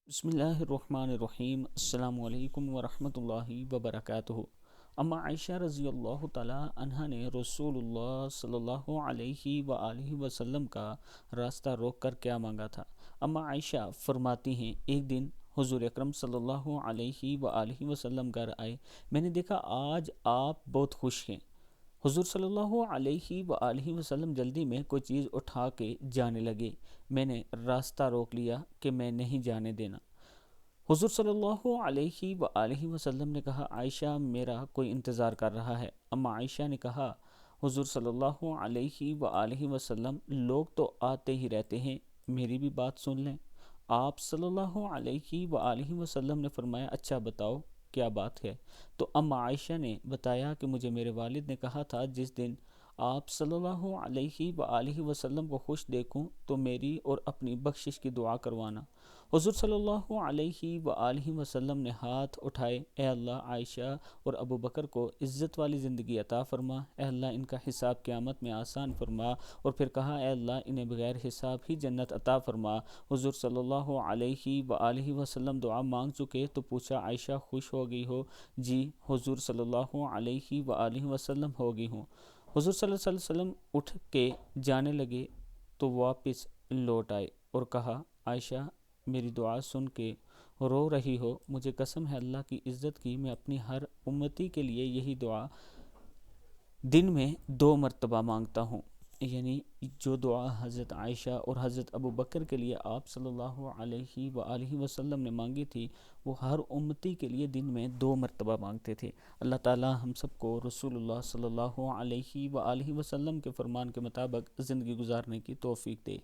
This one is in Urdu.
بسم اللہ الرحمن الرحیم۔ السلام علیکم ورحمۃ اللہ وبرکاتہ۔ اما عائشہ رضی اللہ تعالیٰ عنہ نے رسول اللہ صلی اللہ علیہ وآلہ وسلم کا راستہ روک کر کیا مانگا تھا؟ اما عائشہ فرماتی ہیں، ایک دن حضور اکرم صلی اللہ علیہ وآلہ وسلم گھر آئے، میں نے دیکھا آج آپ بہت خوش ہیں۔ حضور صلی اللہ علیہ وآلہ وسلم جلدی میں کوئی چیز اٹھا کے جانے لگے، میں نے راستہ روک لیا کہ میں نہیں جانے دینا۔ حضور صلی اللہ علیہ وآلہ وسلم نے کہا، عائشہ میرا کوئی انتظار کر رہا ہے۔ اما عائشہ نے کہا، حضور صلی اللہ علیہ وآلہ وسلم لوگ تو آتے ہی رہتے ہیں، میری بھی بات سن لیں۔ آپ صلی اللہ علیہ وآلہ وسلم نے فرمایا، اچھا بتاؤ کیا بات ہے؟ تو اما عائشہ نے بتایا کہ مجھے میرے والد نے کہا تھا جس دن آپ صلی اللہ علیہ وآلہ وسلم کو خوش دیکھوں تو میری اور اپنی بخشش کی دعا کروانا۔ حضور صلی اللہ علیہ وآلہ وسلم نے ہاتھ اٹھائے، اے اللہ عائشہ اور ابو بکر کو عزت والی زندگی عطا فرما، اے اللہ ان کا حساب قیامت میں آسان فرما، اور پھر کہا، اے اللہ انہیں بغیر حساب ہی جنت عطا فرما۔ حضور صلی اللہ علیہ وآلہ وسلم دعا مانگ چکے تو پوچھا، عائشہ خوش ہو گئی ہو؟ جی حضور صلی اللہ علیہ وآلہ وسلم ہو گئی ہوں۔ حضور صلی اللہ علیہ وسلم اٹھ کے جانے لگے تو واپس لوٹ آئے اور کہا، عائشہ میری دعا سن کے رو رہی ہو؟ مجھے قسم ہے اللہ کی عزت کی، میں اپنی ہر امتی کے لیے یہی دعا دن میں 2 مرتبہ مانگتا ہوں۔ یعنی جو دعا حضرت عائشہ اور حضرت ابو بکر کے لیے آپ صلی اللہ علیہ وآلہ وسلم نے مانگی تھی، وہ ہر امتی کے لیے دن میں 2 مرتبہ مانگتے تھے۔ اللہ تعالی ہم سب کو رسول اللہ صلی اللہ علیہ وآلہ وسلم کے فرمان کے مطابق زندگی گزارنے کی توفیق دے۔